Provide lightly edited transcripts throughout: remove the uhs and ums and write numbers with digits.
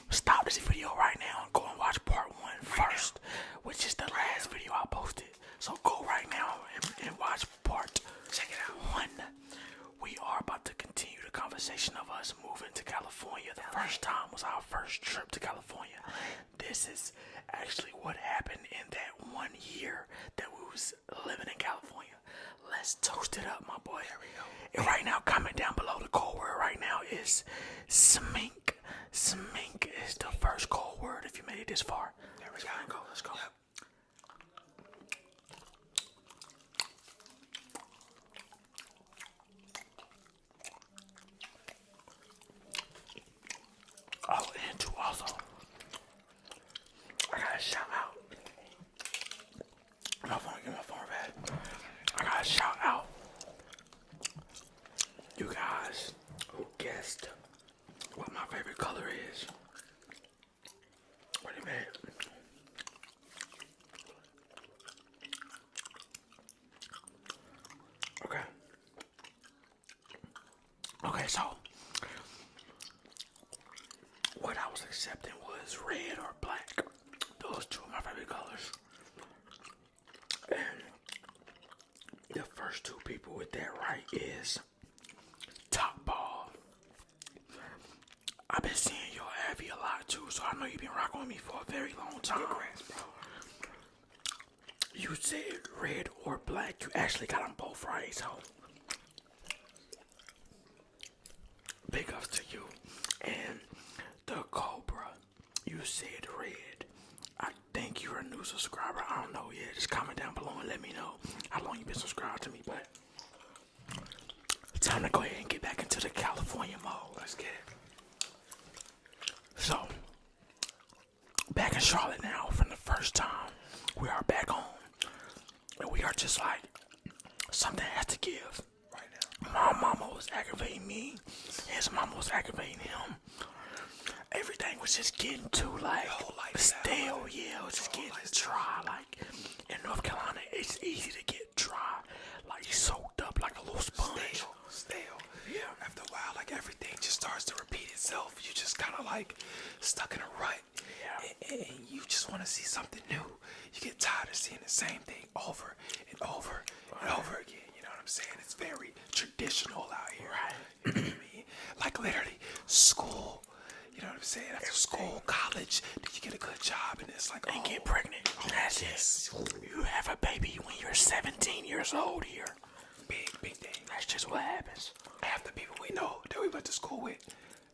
stop this video right now and go and watch part 1 first, which is the last video I posted. So go right now and watch part. Check it out. 1. We are about to continue the conversation of us moving to California. The first time was our first trip to California. This is actually what happened in that 1 year that we was living in California. Let's toast it up, my boy. There we go. And right now, comment down below. The code word right now is smink. Smink is the first code word if you made it this far. There we go. Let's go. Yep. Oh, and two also. I gotta shout out. Get my phone back. I gotta shout out you guys who guessed what my favorite color is. Wait a minute. Okay, so what I was accepting was red or black. Those two are my favorite colors. And the first two people with that right is Top Ball. I've been seeing your Abby a lot too, so I know you've been rocking with me for a very long time. You said red or black. You actually got them both right, so big ups to you. And the Cobra, you said red. I think you're a new subscriber. I don't know yet. Just comment down below and let me know how long you've been subscribed to me. But time to go ahead and get back into the California mode. Let's get it. So, back in Charlotte now from the first time. We are back home. And we are just like, something has to give. My mama was aggravating me. His mama was aggravating him. Everything was just getting too like stale. Yeah, it was just getting dry. Like in North Carolina, it's easy to get dry, like soaked up like a little sponge. Stale. Yeah. After a while, like everything just starts to repeat itself. You just kind of like stuck in a rut. Yeah. And you just want to see something new. You get tired of seeing the same thing over and over and over again. You know what I'm saying? It's very traditional out here. Right. You know what I mean? Like literally school. You know what I'm saying? After school, college, then you get a good job and it's like, and get pregnant. That's it. You have a baby when you're 17 years old here. Big thing. That's just what happens. Half the people we know that we went to school with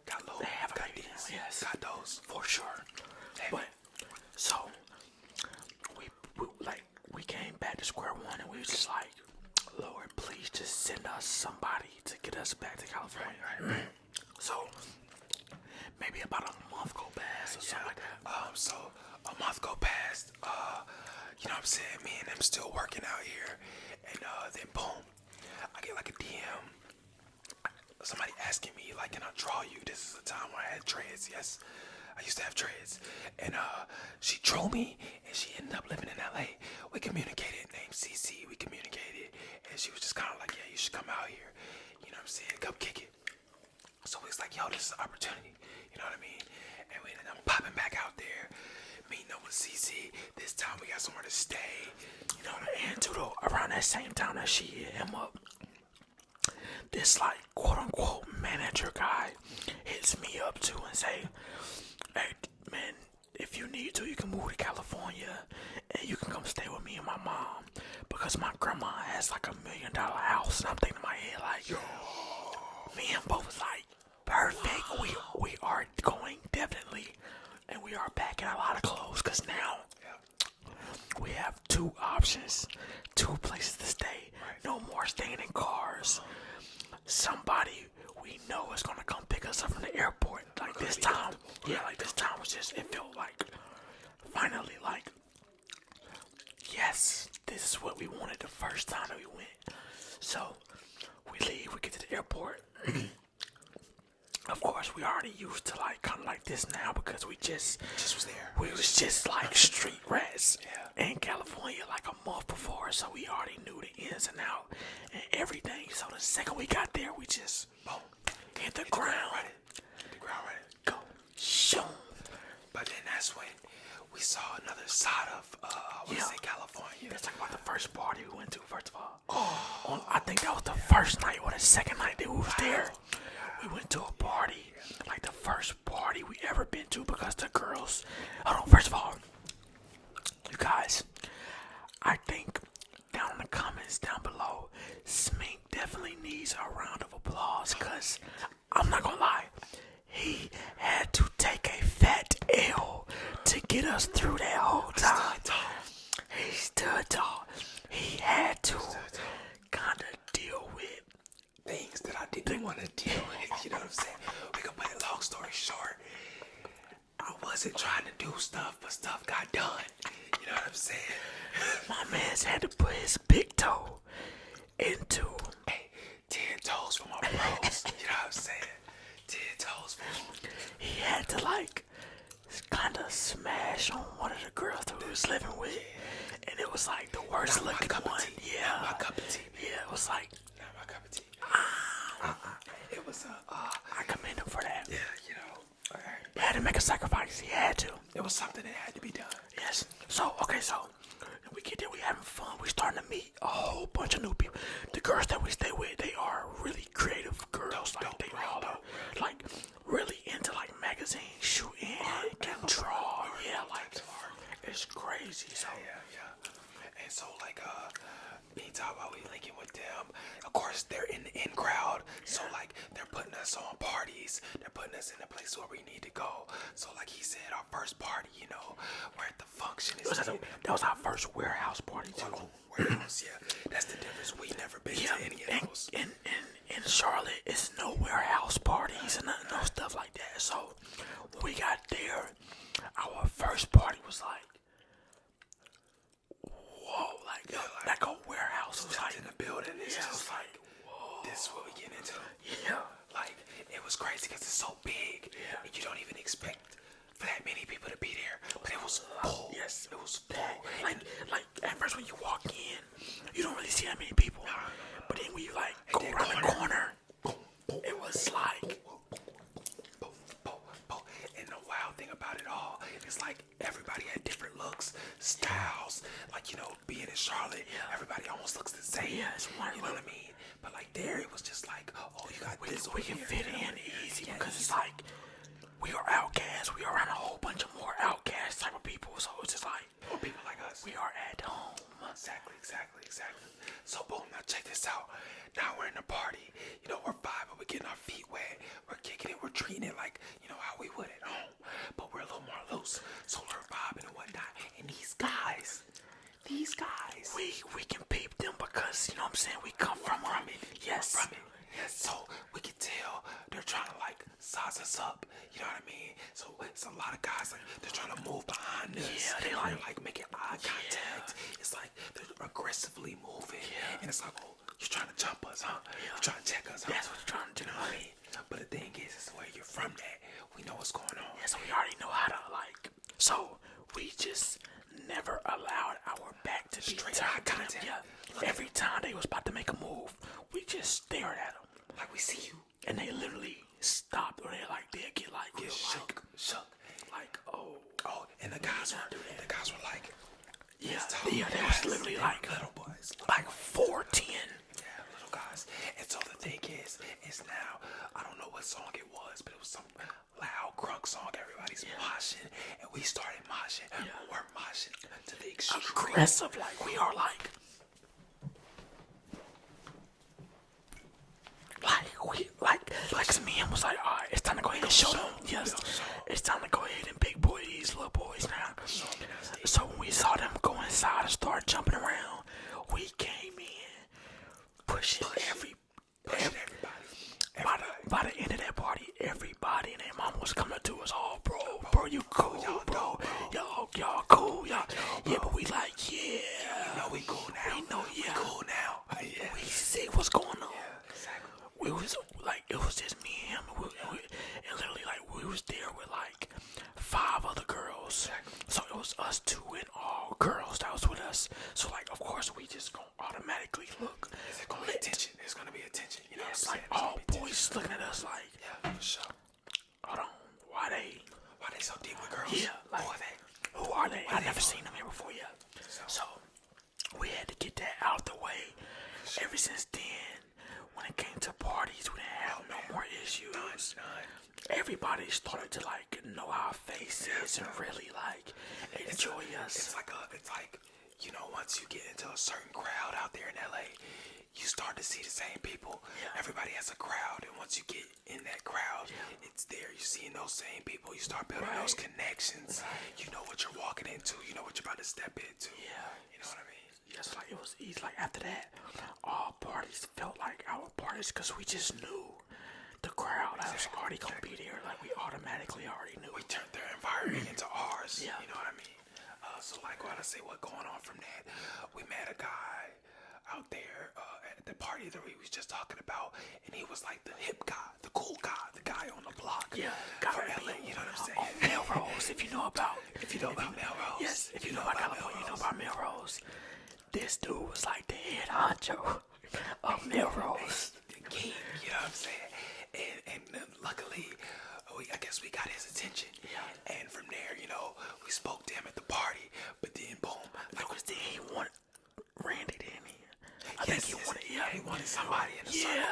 got low. They have a baby. Yes. Got those. For sure. But, so, we came back to square one and we was just like, Lord, please just send us somebody to get us back to California. Right. So, maybe about a month go past or something like that. So a month go past, you know what I'm saying? Me and them still working out here. And then boom, I get like a DM. Somebody asking me, like, can I draw you? This is the time when I had dreads. Yes, I used to have dreads. And she drew me and she ended up living in LA. We communicated, named CC. We communicated. And she was just kind of like, yeah, you should come out here. You know what I'm saying? Come kick it. So it's like, yo, this is an opportunity. You know what I mean? And we ended up popping back out there, meeting up with CC. This time we got somewhere to stay. You know, and though, around that same time that she hit him up, this like quote unquote manager guy hits me up too and say, hey man, if you need to, you can move to California and you can come stay with me and my mom because my grandma has like $1 million house. And I'm thinking in my head like, yo, me and both was like, perfect. We are going definitely, and we are packing a lot of clothes because now we have 2 options, 2 places to stay. No more staying in cars. Somebody we know is gonna come pick us up from the airport. Like this time, like this time was just, it felt like finally like, yes, this is what we wanted the first time that we went. So we leave, we get to the airport. Of course, we already used to like kind of like this now because we just was there. We was just like street rats in California like a month before, so we already knew the ins and out and everything. So the second we got there, we just hit the ground. Hit the ground running. Go, shoom. saw another side of California. Let's talk about the first party we went to first of all. I think that was the first night or the second night that we was there. We went to a party, like the first party we ever been to because the girls. Hold on, first of all, you guys, I think down in the comments down below, Smink definitely needs a round of applause because I'm not gonna lie, he had to take a fat L to get us through that whole time. He stood tall. He had to kind of deal with things that I didn't want to deal with. You know what I'm saying? We can put it long story short. I wasn't trying to do stuff, but stuff got done. You know what I'm saying? my man's had to put his big toe into 10 toes for my bros. You know what I'm saying? 10 toes for them. He had to like kind of smash on one of the girls that we was living with, and it was like the worst looking one. Yeah, not my cup of tea. Yeah, it was like not my cup of tea. It was I commend him for that. Yeah, you know. He had to make a sacrifice. He had to. It was something that had to be done. Yes. So okay, so we get there, we having fun. We starting to meet a whole bunch of new people. The girls that we stay with, they are really creative girls. Like they all are like really into like magazine shooting, can draw. Yeah, like it's crazy. So yeah. And so like meantime while we linking with them, of course they're in the in crowd. So like they're putting us on parties. They're putting us in a place where we need to go. So like he said, our first party, you know, we're at the function. That was our first warehouse party too. Warehouse, yeah. That's the difference. We never been to any of those. In Charlotte, it's no warehouse parties and no stuff like that. So when we got there, our first party was like, whoa, like a warehouse. It was like in the building. It's just like, whoa. This is what we get into. Yeah. Like, it was crazy because it's so big. Yeah. And you don't even expect for that many people to be there. But it was full. Yes. It was full. Like at first when you walk in, you don't really see that many people. But then when you like go around the corner, it was like. And the wild thing about it all is like everybody had different looks, styles. Like, you know, being in Charlotte, everybody almost looks the same. Yeah, it's one. You know what I mean? But like there, it was just like, oh, you got this. We can fit in easy because it's like we are outcasts. We are around a whole bunch of more outcast type of people. So it's just like more people like us. We are at home. Exactly. So boom, now check this out. Now we're in a party. You know, we're vibing. We're getting our feet wet. We're kicking it. We're treating it like, you know, how we would at home. But we're a little more loose. So we're vibing and whatnot. And these guys, we can peep them because, you know what I'm saying, we come from it. Yes. From it. Yes. So we can tell they're trying to like size us up. You know what I mean? So it's a lot of guys like they're trying to move behind us. Yeah, they're like making eye contact. It's like they're aggressively moving. Yeah. And it's like, oh, you're trying to jump us, huh? Yeah. You're trying to check us, huh? That's what you're trying to do. You know what I mean? But the thing is where you're from that, we know what's going on. Yeah, so we already know how to like. So we just never allowed our back to straight be eye turned. contact. Yeah. Every time they was about to make a move, we just stared at them. Like we see you. And they literally stopped or they'd get like real shook. Like, oh, and the guys were like, they was literally like little boys, like 4'10". Yeah, little guys. And so the thing is now, I don't know what song it was, but it was some loud crunk song. Everybody's moshing, and we started moshing. Yeah. We're moshing to the extreme. Aggressive, like we are like some men was like, all right, it's time to go ahead and show them. Yes, it's time to go ahead and big boy these little boys now. So when we saw them go inside and start jumping around, we came in, pushing everybody. By the end of that party, everybody and their mama was coming to us. Oh, bro, you cool, bro. Y'all cool, y'all. Yeah, but we like, yeah. We know we cool now. We know, yeah. We cool now. Yeah. We see what's going on. Yeah, exactly. We was like, it was just me and him. And literally, like, we was there with like 5 other girls. Exactly. So it was us 2 and all girls that was with us. So like, of course, we just gonna automatically look. Is it gonna be attention? There's gonna be attention. You know, it's like all boys looking at us like, yeah, for sure. Hold on, why they so deep with girls? Yeah, like, who are they? Who are are they? I never seen them here before yet. So we had to get that out the way. Ever since then, when it came to parties, we didn't have no more issues. Everybody started to like know our faces and really like enjoy us. It's like you know, once you get into a certain crowd out there in LA, you start to see the same people. Everybody has a crowd, and once you get in that crowd, it's there. You're seeing those same people. You start building those connections. You know what you're walking into. You know what you're about to step into. You know what I mean? Just like it was easy. Like after that, all parties felt like our parties because we just knew the crowd. I was already gonna be there. Like we automatically already knew. We turned their environment into ours. Yeah. You know what I mean? So like, what I say, what going on from that? We met a guy out there at the party that we was just talking about, and he was like the hip guy, the cool guy, the guy on the block. Yeah, for LA. You know what I'm saying? On Melrose, if you know about Melrose. Yes, if you know about California, you know about Melrose. This dude was like the head honcho of Melrose. The king, you know what I'm saying? And luckily, I guess we got his attention. And from there, you know, we spoke to him at the party. But then, boom. Because then he wanted Randy, didn't he? I think he wanted somebody in the circle.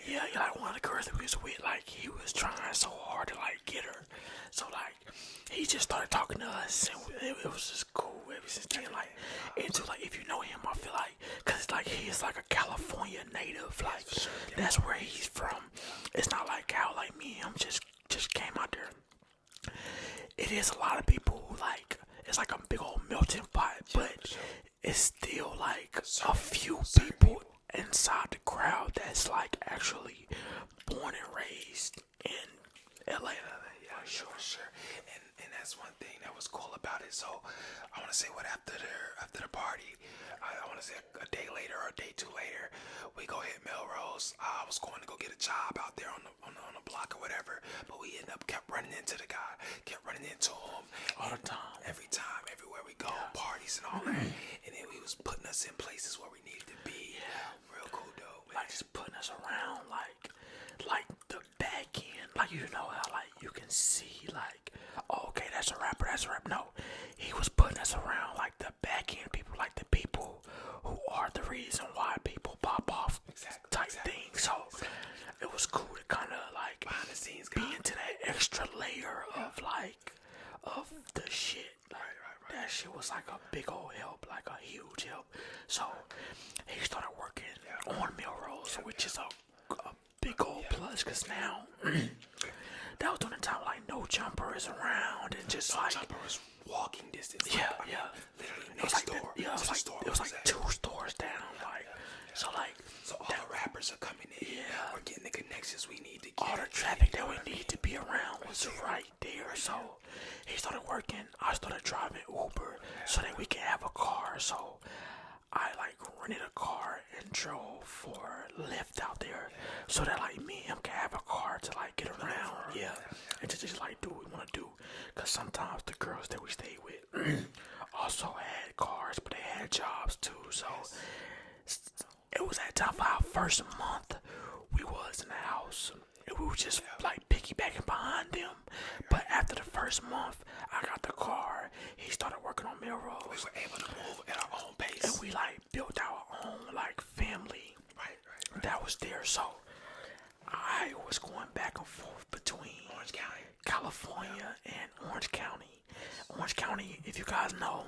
Yeah, like one of the girls that we was with, like he was trying so hard to like get her. So like he just started talking to us, and it was just cool ever since then. Like into like if you know him, I feel like because like he is like a California native, like that's where he's from. It's not like how like me and him just came out there. It is a lot of people who like it's like a big old melting pot, but it's still like a few people inside the crowd that's like actually born and raised in LA. Yeah, sure. And that's one thing that was cool about it. So I want to say what after the party, I want to say a day later or a day two later, we go hit Melrose. I was going to go get a job out there on the block or whatever, but we kept running into the guy, kept running into him All the time. Every time, everywhere we go, parties and all that. And then he was putting us in places where we needed to be. Real cool, though, man. Like just putting us around, like the back end, like you know how like you can see like, oh, okay, that's a rapper. No, he was putting us around like the back end people, like the people who are the reason why people pop off type thing. So it was cool to kind of like behind the scenes be into that extra layer of like of the shit. Like, that shit was like a big old help, like a huge help. So he started working on Melrose, which is a big old plus, because now that was during the time like No Jumper is around and just like Jumper was walking distance. Literally next door. It was like 2 stores down. Like so all the rappers are coming in. We're getting the connections we need to get. All the traffic that we need to be around was right there. So he started working. I started driving Uber so that we could have a car. So I like rented a car and drove for Lyft out there so that like me and him can have a car to like get around. And to just like do what we want to do. Because sometimes the girls that we stayed with also had cars, but they had jobs too. So it was that time for our first month. We was in the house. And we were just like piggybacking behind them. But after the first month, I got the car. He started working on Melrose. We were able to move at our own pace. And we like built our own like family. Right. That was there. So I was going back and forth between Orange County, California, and Orange County. Orange County, if you guys know,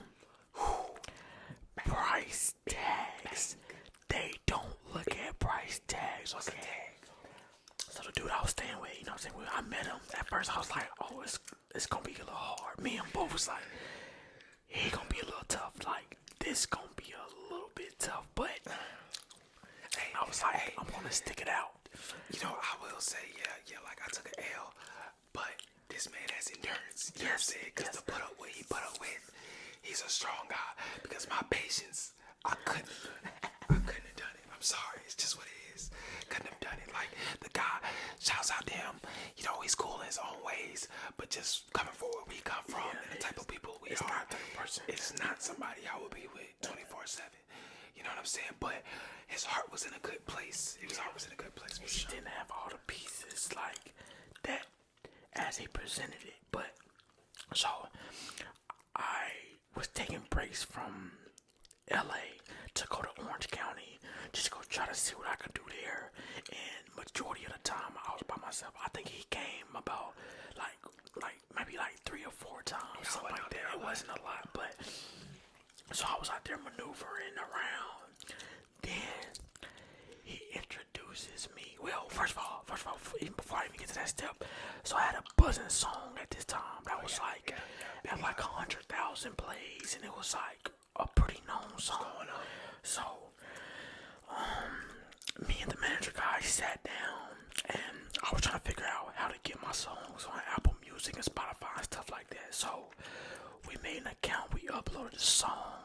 price tags. They don't look at price tags. Okay. So the dude I was staying with, you know what I'm saying? When I met him, at first I was like, oh, it's gonna be a little hard. Me and both was like, he gonna be a little tough. Like, this gonna be a little bit tough. But I was like, I'm gonna stick it out. You know, I will say, like I took an L, but this man has endurance. You know what I'm saying? Because to put up what he put up with, he's a strong guy. Because my patience, I couldn't have done it. I'm sorry. It's just what it is. Couldn't have done it. Like, the guy, shouts out to him. You know, he's cool in his own ways, but just coming from where we come from and the type of people we are, it's not somebody I would be with 24/7. You know what I'm saying? But his heart was in a good place. His heart was in a good place. He didn't have all the pieces like that as he presented it. But so I was taking breaks from LA to go to Orange County just to go try to see what I could do there. And majority of the time I was by myself. I think he came about like maybe like 3 or 4 times, something like that. It wasn't a lot, but so I was out there maneuvering around. Then he introduces me. Well, first of all, even before I even get to that step, so I had a buzzing song at this time that was at like 100,000 plays, and it was like a pretty known song. So, me and the manager guy sat down, and I was trying to figure out how to get my songs on Apple Music and Spotify and stuff like that. So, we made an account. We uploaded the song.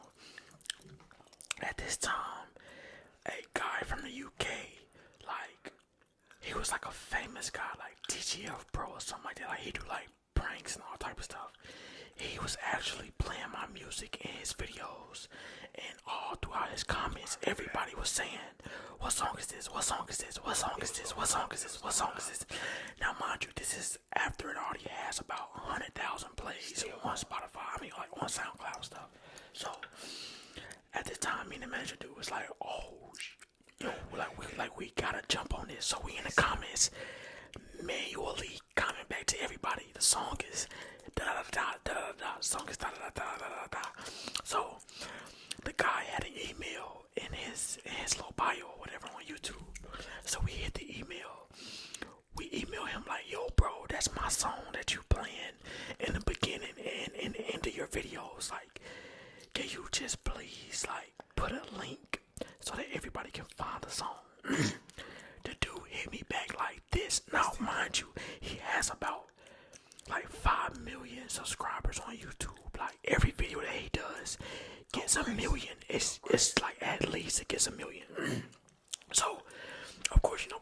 At this time, a guy from the UK, like, he was like a famous guy, like TGF Bro or something like that. Like, he do like pranks and all type of stuff. He was actually playing my music in his videos, and all throughout his comments, everybody was saying, "What song is this? What song is this? What song is this? What song is this? What song is this?" Now, mind you, this is after it already has about 100,000 plays on Spotify. I mean, like on SoundCloud stuff. So at this time, me and the manager dude was like, "Oh, yo, we gotta jump on this." So we in the comments manually comment back to everybody. The song is da da da da da da. Song is da da da da da da. So the guy had an email in his little bio or whatever on YouTube. So we hit the email. We email him like, "Yo, bro, that's my song that you playing in the beginning and in the end of your videos. Like, can you just please like put a link so that everybody can find the song?" The dude hit me back like this. Now, mind you, he has about like 5 million subscribers on YouTube. Like, every video that he does gets a million. It's like at least it gets a million. So, of course, you know,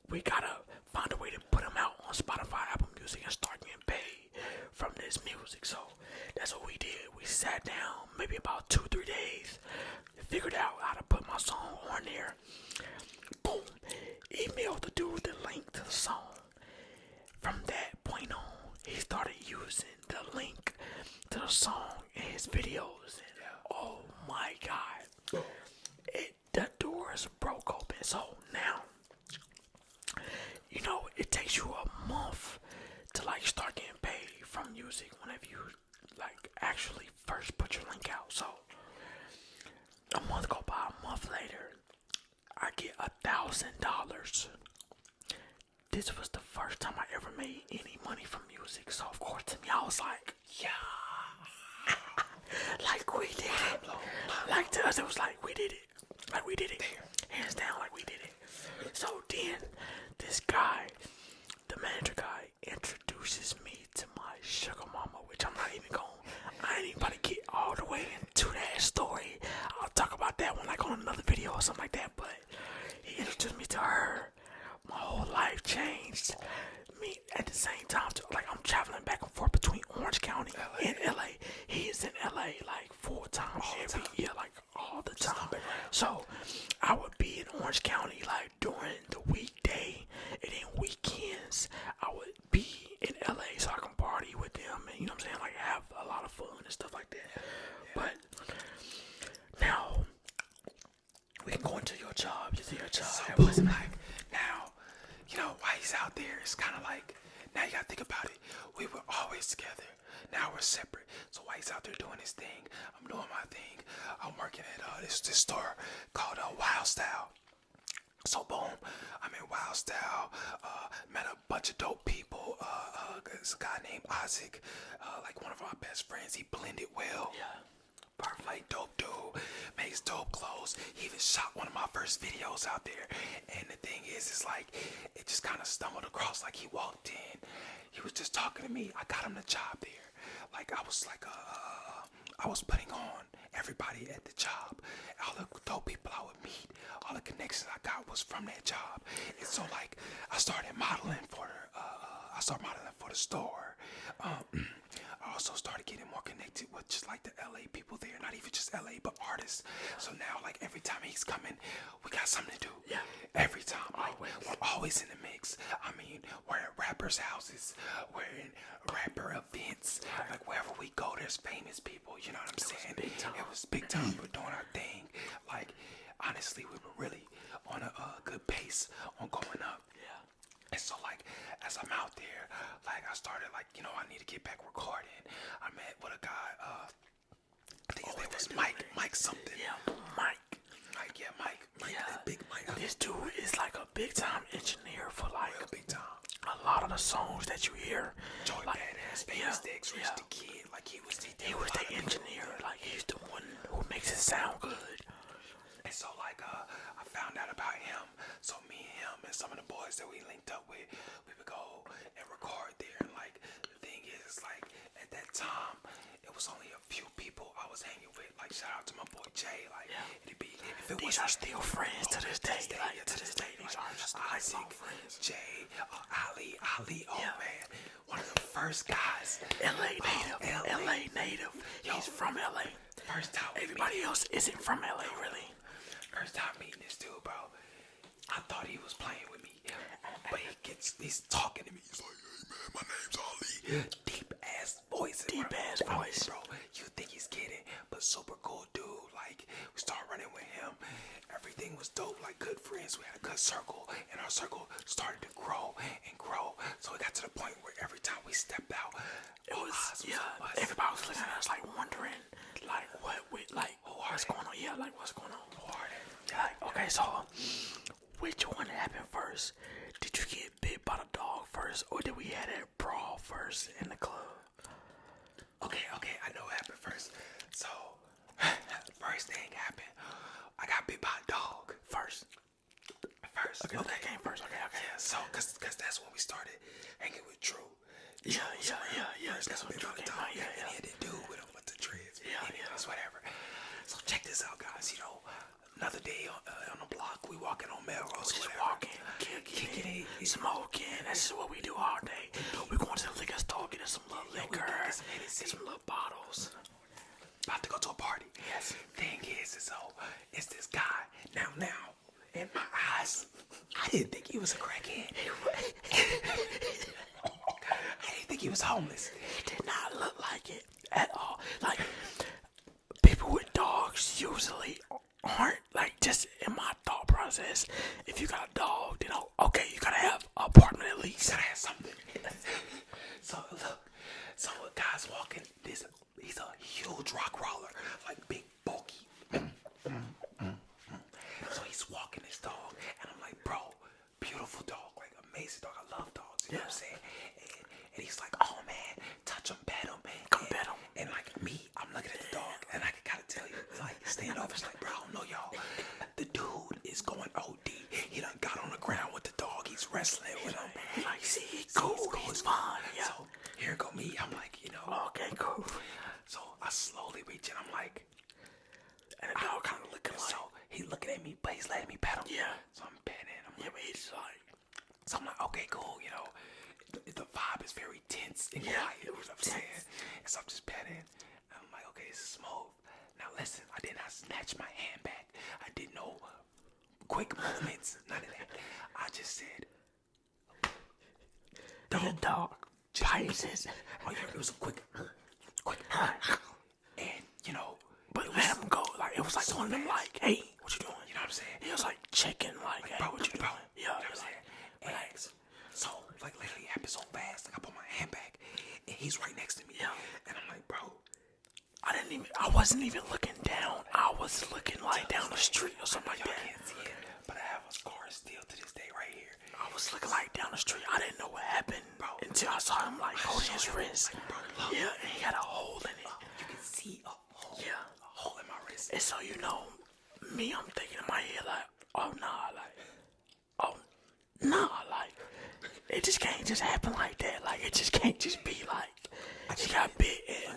we gotta find a way to put him out on Spotify, Apple Music, and start getting paid from this music. So that's what we did. We sat down maybe about 2-3 days, figured out how to put my song on there. Boom, emailed the dude the link to the song. From that point on, he started using the link to the song in his videos, and oh my god, the doors broke open. So now, you know, it takes you a month to like start getting paid from music whenever you like actually first put your link out. So a month go by, a month later, I get $1,000. This was the first time I ever made any money from music. So of course to me, I was like, yeah, like we did it. Like to us, it was like we did it. Like we did it. Hands down, like we did it. So then this guy, the manager guy, introduces me to my sugar mama, which I'm not even I ain't even about to get all the way into that story. I'll talk about that one like on another video or something like that. But he introduced me to her. My whole life changed. Me at the same time, like I'm traveling back and forth between Orange County and LA. He is in LA like 4 times every year, like all the time. So I would be in Orange County like during the weekday, and then weekends I would be in LA so I can party with them and, you know what I'm saying, like have a lot of fun and stuff like that. But now we can go into your job. You do your job. So boom, like now, you know, while he's out there, it's kind of like, now you gotta think about it. We were always together. Now we're separate. So while he's out there doing his thing, I'm doing my thing. I'm working at this store called Wild Style. So boom, I'm in Wild Style. Met a bunch of dope people. There's a guy named Isaac, like one of our best friends. He blended well. Yeah. Perfect. Like dope dude, makes dope clothes. He even shot one of my first videos out there. And the thing is, it's like, it just kind of stumbled across. Like he walked in, he was just talking to me. I got him the job there. Like I was like, I was putting on everybody at the job. All the dope people I would meet, all the connections I got was from that job. And so like, I started modeling for the store. I also started getting more connected with just like the LA people there, not even just LA, but artists. So now, like every time he's coming, we got something to do. Yeah. Every time, like we're always in the mix. I mean, we're at rappers' houses, we're in rapper events. Like wherever we go, there's just famous people, you know what I'm saying? Big time. It was big time. We were doing our thing. Like, honestly, we were really on a good pace on going up. Yeah. And so, like, as I'm out there, like, I started, like, you know, I need to get back recording. I met with a guy, I think his name was Mike something. Yeah, Mike. Mike, Yeah. Big Mike. This dude is like a big time engineer for like Real big time. a lot of the songs that you hear. Joy Like, Badass, Baby Sticks, Rich the Kid. Like, he was the engineer. Like, he's the one who makes it sound good. And so, like, I found out about him. So me and him and some of the boys that we linked up with, we would go and record there. And, like, the thing is, like, at that time, it was only a few people I was hanging with. Like, shout out to my boy Jay. Like, These are still friends to this day. Like, to this day, these are just Isaac, friends. Jay, Ali, man, one of the first guys. LA native. He's from LA. First time. Everybody else isn't from LA, really. First time meeting this dude, bro. I thought he was playing with me, but he's talking to me. He's like, "Hey man, my name's Ali." Deep ass voice, bro. You think he's kidding, but super cool dude. Like, we started running with him. Everything was dope. Like, good friends. We had a good circle, and our circle started to grow and grow. So it got to the point where every time we stepped out, everybody was looking at us like wondering, like, what's going on? Yeah, like, what's going on? Like, okay, so which one happened first? Did you get bit by the dog first, or did we have that brawl first in the club? Okay, I know what happened first. So, first thing happened, I got bit by a dog. First. Okay, that came first. Okay. Yeah, so, cause that's when we started hanging with Drew. Yeah. That's when Drew came out. Yeah. And he had that dude with him with the dreads. Yeah. That's whatever. So check this out, guys. You know, another day on the block, we walking on Melrose. Just walking, kicking it, smoking. That's just what we do all day. We going to the liquor store, getting some little liquor, get some little bottles. About to go to a party. Yes. Thing is, so it's this guy. Now, in my eyes, I didn't think he was a crackhead. I didn't think he was homeless. He did not look like it at all. Like, people with dogs usually aren't, like, just in my thought process. If you got a dog, then okay, you gotta have an apartment at least. You gotta have something. So look, a guy's walking. He's a huge rock crawler, like big, bulky. So he's walking this dog, and I'm like, bro, beautiful dog, like amazing dog. I love dogs. You know what I'm saying? And he's like, oh man, touch him, pet him, Come pet him. And like me, I'm looking at the dog, and I gotta tell you, like, stand over. It's like, bro, I don't know y'all. The dude is going OD. He done got on the ground with the dog. He's wrestling with him. Like, see, cool, he's fine. Yeah. So here go me. I'm like, you know. Okay, cool. So I slowly reach in. I'm like, and the dog kind of looking like. So he looking at me, but he's letting me pet him. Yeah. So I'm petting him. Yeah, but he's like. So I'm like, okay, cool. You know, the vibe is very tense and quiet. You know what I'm saying? And so I'm just petting. And I'm like, okay, it's smooth. Now listen, I did not snatch my hand back. I did no quick movements. None of that. I just said, The dog bites his. Oh yeah, it was a quick. And you know, but let him go. Like, it was like one of them, like, hey, what you doing? You know what I'm saying? He was like checking, like, hey, bro, what you doing? bro. Yeah, You know he what was I'm like, saying? relax. So, like, literally it happened so fast. Like, I put my hand back, and he's right next to me. Yeah. And I'm like, bro. I wasn't even looking down. I was looking like down the street or something like Y'all that. can't see it, but I have a scar still to this day right here. I was looking like down the street. I didn't know what happened, bro, until I saw him like holding his wrist. Like, bro, look. Yeah, and he had a hole in it. You can see a hole. Yeah. A hole in my wrist. And so, you know, me, I'm thinking in my head like, oh nah, like, it just can't just happen like that. Like, it just can't just be like, he got bit and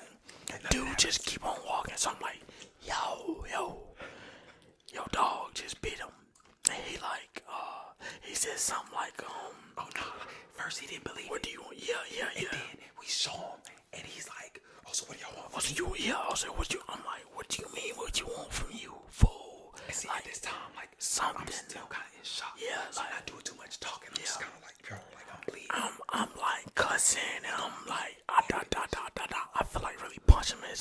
dude just keep on walking. So I'm like, yo, dog just bit him. And he like, he said something like, oh no. First he didn't believe what do you want? Yeah. And then we saw him, and he's like, oh, so what do y'all want? What do you, yeah, I said, I'm like, what do you mean, what you want from you, fool? And see, like, at this time, like, something. I'm still kind of in shock. Yeah, so like, I'm not doing too much talking. I'm just kind of like, bro, like, I'm bleeding. I'm like cussing, and I'm like, I feel like really punching him in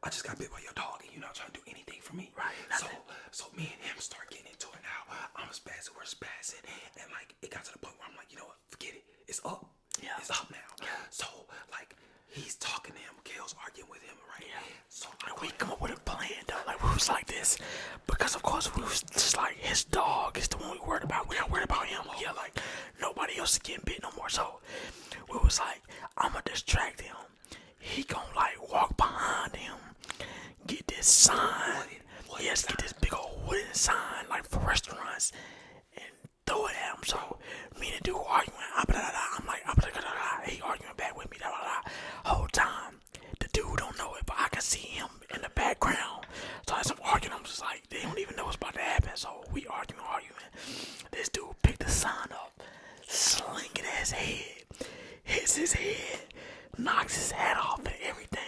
I just got bit by your dog and you're not trying to do anything for me. Right. So me and him start getting into it now. I'm spazzing, we're spazzing, and like it got to the point where I'm like, you know what, forget it. It's up. Yeah. It's up now. Yeah. So like he's talking to him, Kale's arguing with him, right? Yeah. So we come up with a plan though. Like we was like this, because of course we was just like his dog is the one we worried about. We're not worried about him. Yeah, like nobody else is getting bit no more. So we was like, I'ma distract him. He gon' like walk behind him, get this sign. Yes, get this big old wooden sign like for restaurants, and throw it at him. So me and the dude arguing. I'm like, he arguing back with me. Whole time. The dude don't know it, but I can see him in the background. So as I'm arguing, I'm just like, they don't even know what's about to happen. So we arguing. This dude picked the sign up, sling it at his head, hits his head, knocks his hat off and everything.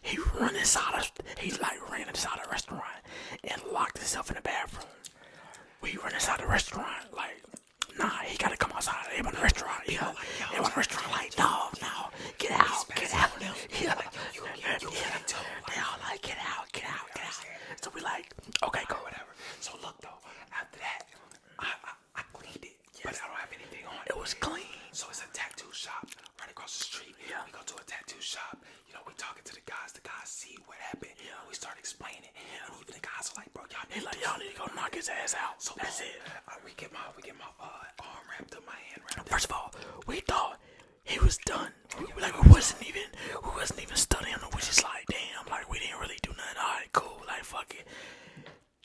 He ran inside the restaurant and locked himself in the bathroom. We run inside the restaurant like, nah, he gotta come outside. Everyone in the restaurant, yeah. Everyone in the restaurant like, no, get out. Yeah. They all like, get out. So we like, okay, go. Whatever. So look though, after that, I cleaned it, but I don't have anything on it. It was clean. So it's a tattoo shop right across the street. Yeah. We go to a tattoo shop. You know, we talking to the guys. The guys see what happened. Yeah. We start explaining. Yeah. And even the guys are like, bro, y'all need to go knock his ass out. So that's it. We get my arm wrapped up, my hand wrapped up. First of all, we thought he was done. We wasn't even studying him. We just like, damn, like we didn't really do nothing. All right, cool, like fuck it.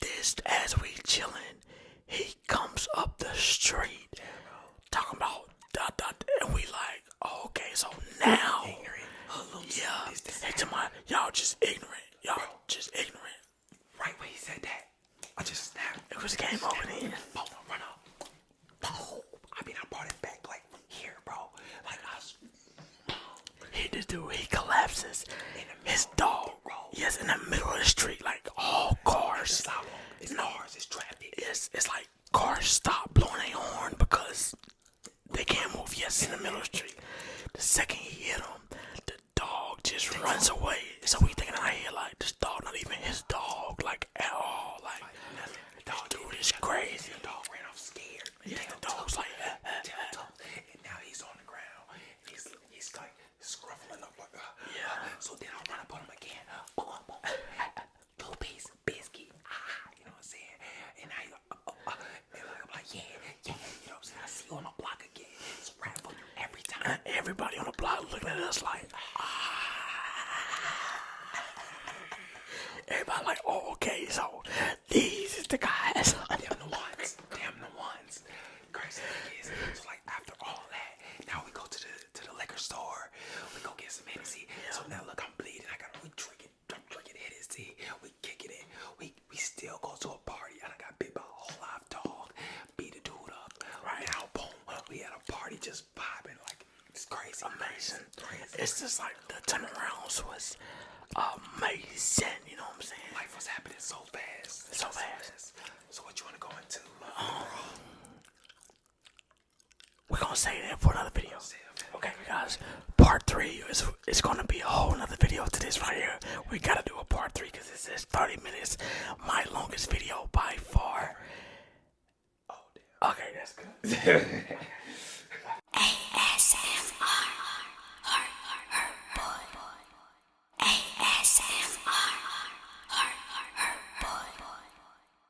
This, as we chilling, he comes up the street talking about and we like, oh, okay, so now, yeah, y'all just ignorant. Right when he said that, I just snapped. It was game over then. Boom, run up. Boom. I mean, I brought it back like from here, bro. Like I was. This dude, he collapses. His dog, yes, in the middle of the street, like all cars. It's cars, it's traffic. It's like cars stop blowing their horn because they can't move. Yes, in the middle of the street. The second he hit him, the dog just runs away. So we thinking out here like this dog not even his dog, like at all. Like the dude is crazy. The dog ran off scared. Yeah, the dog's like and now he's on the ground. He's like scruffling up like So then I run up on him again. Little piece biscuit. You know what I'm saying? And now I'm like, yeah. You know what I'm saying? I see you on the block again. It's right for you every time. And everybody on the block looking at us like, Everybody like, oh, okay, so these is the guys. Damn the ones. Crazy thing is, so like after all that, now we go to the liquor store. We go get some Hennessy. Yeah. So now look, I'm bleeding. I'm drinking Hennessy. We kicking it. We still go to a party. And I got bit by a whole live dog. Beat the dude up. Right now, boom. We had a party just vibing like it's crazy. Amazing. Crazy. It's just like the turnarounds was amazing. You know what I'm saying? Life was happening so fast. So fast. So what you want to go into? We're gonna say that for another video. Okay, guys. Part 3 is gonna be a whole nother video to this right here. We gotta do a part 3 because it says 30 minutes. My longest video by far. Oh damn. Okay, that's good.